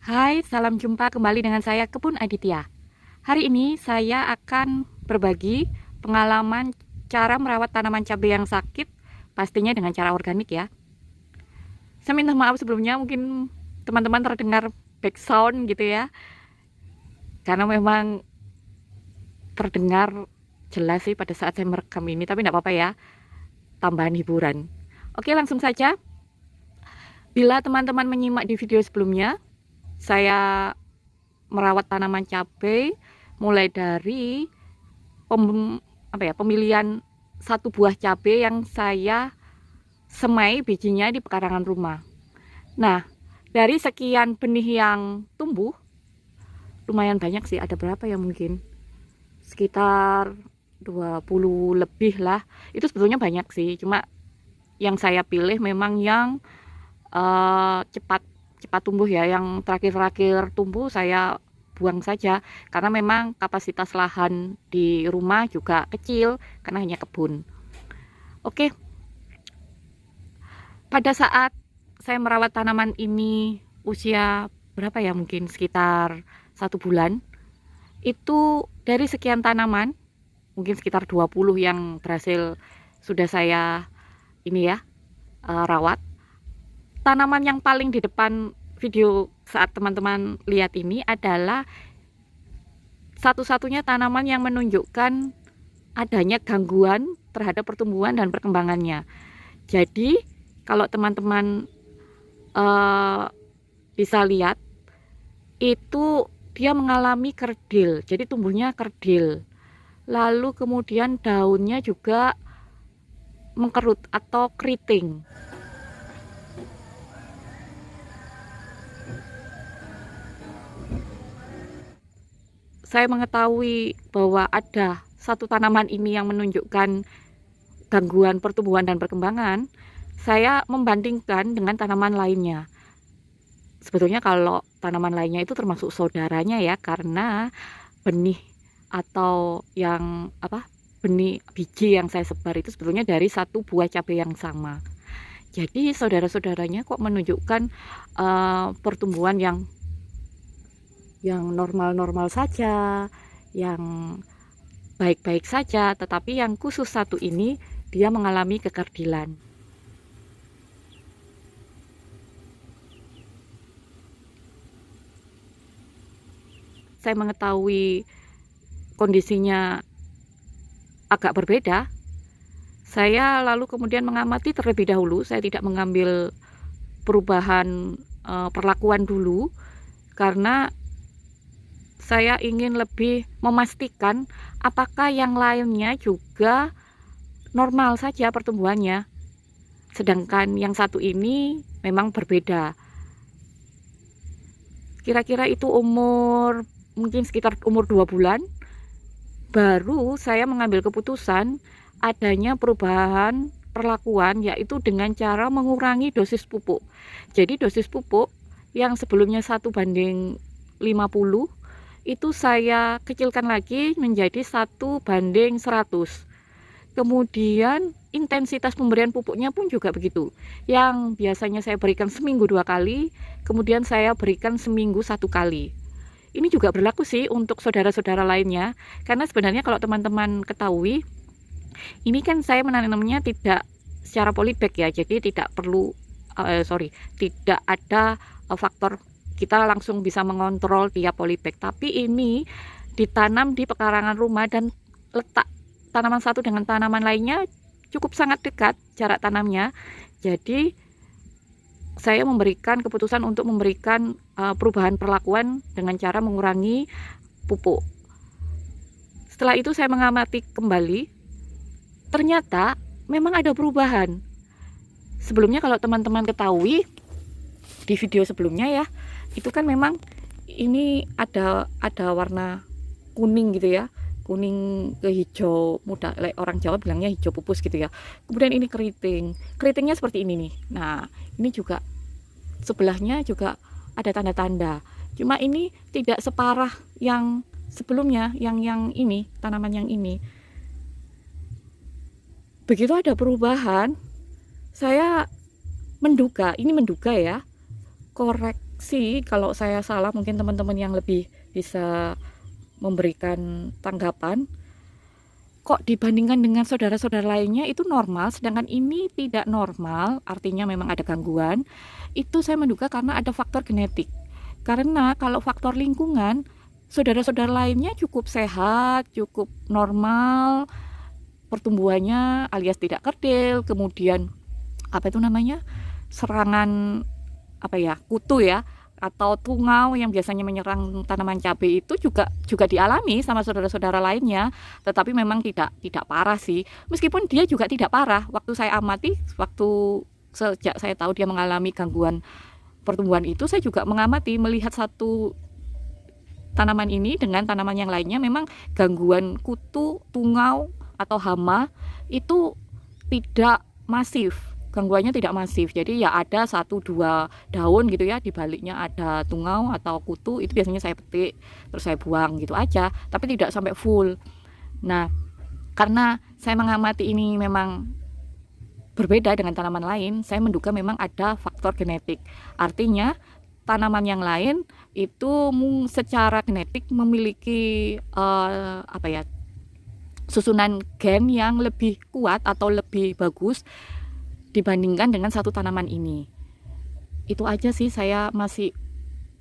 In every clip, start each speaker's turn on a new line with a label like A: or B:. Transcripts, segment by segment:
A: Hai, salam jumpa kembali dengan saya Kebun Aditya. Hari ini saya akan berbagi pengalaman cara merawat tanaman cabai yang sakit, pastinya dengan cara organik ya. Saya minta maaf sebelumnya, mungkin teman-teman terdengar background gitu ya, karena memang terdengar jelas sih pada saat saya merekam ini, tapi tidak apa-apa ya, tambahan hiburan. Oke, langsung saja. Bila teman-teman menyimak di video sebelumnya, saya merawat tanaman cabai mulai dari pemilihan satu buah cabai yang saya semai bijinya di pekarangan rumah. Nah, dari sekian benih yang tumbuh, lumayan banyak sih, ada berapa ya mungkin? Sekitar 20 lebih lah. Itu sebetulnya banyak sih, cuma yang saya pilih memang yang cepat cepat tumbuh ya, yang terakhir-terakhir tumbuh saya buang saja karena memang kapasitas lahan di rumah juga kecil karena hanya kebun. Oke, pada saat saya merawat tanaman ini usia berapa ya, mungkin sekitar 1 bulan, itu dari sekian tanaman mungkin sekitar 20 yang berhasil sudah saya ini ya rawat. Tanaman yang paling di depan video saat teman-teman lihat ini adalah satu-satunya tanaman yang menunjukkan adanya gangguan terhadap pertumbuhan dan perkembangannya. Jadi kalau teman-teman bisa lihat, itu dia mengalami kerdil, jadi tumbuhnya kerdil. Lalu kemudian daunnya juga mengkerut atau keriting. Saya mengetahui bahwa ada satu tanaman ini yang menunjukkan gangguan pertumbuhan dan perkembangan. Saya membandingkan dengan tanaman lainnya. Sebetulnya kalau tanaman lainnya itu termasuk saudaranya ya, karena benih atau yang benih biji yang saya sebar itu sebetulnya dari satu buah cabai yang sama. Jadi saudara-saudaranya kok menunjukkan pertumbuhan yang normal-normal saja, yang baik-baik saja, tetapi yang khusus satu ini dia mengalami kekerdilan. Saya mengetahui kondisinya agak berbeda, saya lalu kemudian mengamati terlebih dahulu. Saya tidak mengambil perubahan perlakuan dulu, karena saya ingin lebih memastikan apakah yang lainnya juga normal saja pertumbuhannya, sedangkan yang satu ini memang berbeda. Kira-kira itu mungkin sekitar umur 2 bulan, baru saya mengambil keputusan adanya perubahan perlakuan, yaitu dengan cara mengurangi dosis pupuk. Jadi dosis pupuk yang sebelumnya 1:50, itu saya kecilkan lagi menjadi 1:100. Kemudian intensitas pemberian pupuknya pun juga begitu. Yang biasanya saya berikan seminggu 2 kali, kemudian saya berikan seminggu 1 kali. Ini juga berlaku sih untuk saudara-saudara lainnya, karena sebenarnya kalau teman-teman ketahui, ini kan saya menanamnya tidak secara polybag ya, jadi tidak perlu tidak ada faktor kita langsung bisa mengontrol dia polybag, tapi ini ditanam di pekarangan rumah dan letak tanaman satu dengan tanaman lainnya cukup sangat dekat jarak tanamnya. Jadi saya memberikan keputusan untuk memberikan perubahan perlakuan dengan cara mengurangi pupuk. Setelah itu saya mengamati kembali, ternyata memang ada perubahan. Sebelumnya kalau teman-teman ketahui di video sebelumnya ya, itu kan memang ini ada warna kuning gitu ya, kuning ke hijau muda, orang Jawa bilangnya hijau pupus gitu ya. Kemudian ini keritingnya seperti ini nih. Nah, ini juga sebelahnya juga ada tanda-tanda, cuma ini tidak separah yang sebelumnya, yang ini, tanaman yang ini. Begitu ada perubahan, saya menduga ya, koreksi kalau saya salah, mungkin teman-teman yang lebih bisa memberikan tanggapan. Kok dibandingkan dengan saudara-saudara lainnya itu normal, sedangkan ini tidak normal, artinya memang ada gangguan. Itu saya menduga karena ada faktor genetik. Karena kalau faktor lingkungan, saudara-saudara lainnya cukup sehat, cukup normal, pertumbuhannya alias tidak kerdil, kemudian apa itu namanya, serangan apa ya, kutu ya, atau tungau yang biasanya menyerang tanaman cabai itu juga dialami sama saudara-saudara lainnya, tetapi memang tidak parah sih. Meskipun dia juga tidak parah, waktu saya amati, sejak saya tahu dia mengalami gangguan pertumbuhan itu, saya juga mengamati, melihat satu tanaman ini dengan tanaman yang lainnya, memang gangguan kutu, tungau atau hama itu tidak masif. Gangguannya tidak masif, jadi ya ada 1-2 daun gitu ya, di baliknya ada tungau atau kutu, itu biasanya saya petik terus saya buang gitu aja, tapi tidak sampai full. Nah, karena saya mengamati ini memang berbeda dengan tanaman lain, saya menduga memang ada faktor genetik. Artinya tanaman yang lain itu secara genetik memiliki apa ya, susunan gen yang lebih kuat atau lebih bagus dibandingkan dengan satu tanaman ini. Itu aja sih, saya masih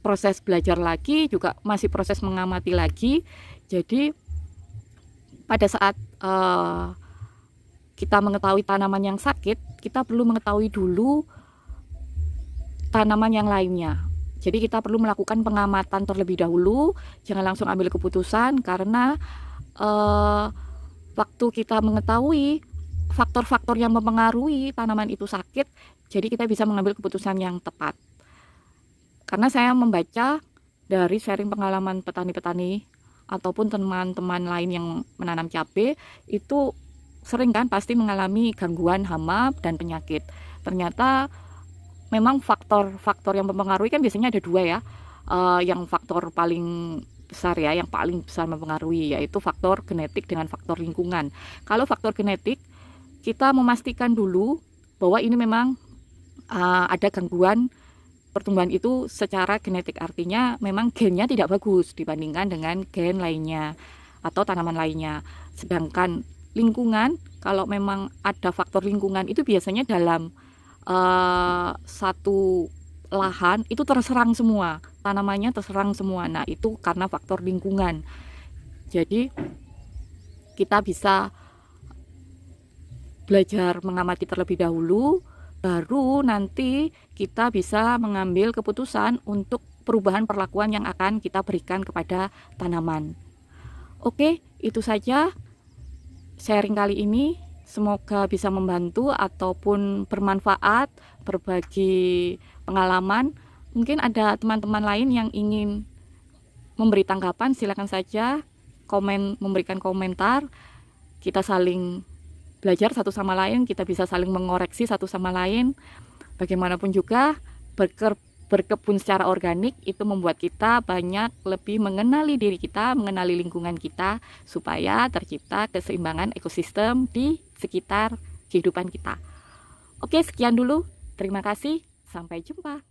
A: proses belajar lagi, juga masih proses mengamati lagi. Jadi pada saat kita mengetahui tanaman yang sakit, kita perlu mengetahui dulu tanaman yang lainnya. Jadi kita perlu melakukan pengamatan terlebih dahulu, jangan langsung ambil keputusan, karena waktu kita mengetahui faktor-faktor yang mempengaruhi tanaman itu sakit, jadi kita bisa mengambil keputusan yang tepat. Karena saya membaca dari sharing pengalaman petani-petani ataupun teman-teman lain yang menanam cabai, itu sering kan pasti mengalami gangguan hama dan penyakit. Ternyata memang faktor-faktor yang mempengaruhi kan biasanya ada 2 ya. Yang faktor paling besar ya, yang paling besar mempengaruhi, yaitu faktor genetik dengan faktor lingkungan. Kalau faktor genetik, kita memastikan dulu bahwa ini memang ada gangguan pertumbuhan itu secara genetik, artinya memang gennya tidak bagus dibandingkan dengan gen lainnya atau tanaman lainnya. Sedangkan lingkungan, kalau memang ada faktor lingkungan, itu biasanya dalam satu lahan itu terserang semua, tanamannya terserang semua. Nah, itu karena faktor lingkungan. Jadi kita bisa belajar mengamati terlebih dahulu, baru nanti kita bisa mengambil keputusan untuk perubahan perlakuan yang akan kita berikan kepada tanaman. Oke, itu saja sharing kali ini. Semoga bisa membantu ataupun bermanfaat, berbagi pengalaman. Mungkin ada teman-teman lain yang ingin memberi tanggapan, silakan saja memberikan komentar. Kita saling belajar satu sama lain, kita bisa saling mengoreksi satu sama lain. Bagaimanapun juga, berkebun secara organik itu membuat kita banyak lebih mengenali diri kita, mengenali lingkungan kita, supaya tercipta keseimbangan ekosistem di sekitar kehidupan kita. Oke, sekian dulu. Terima kasih. Sampai jumpa.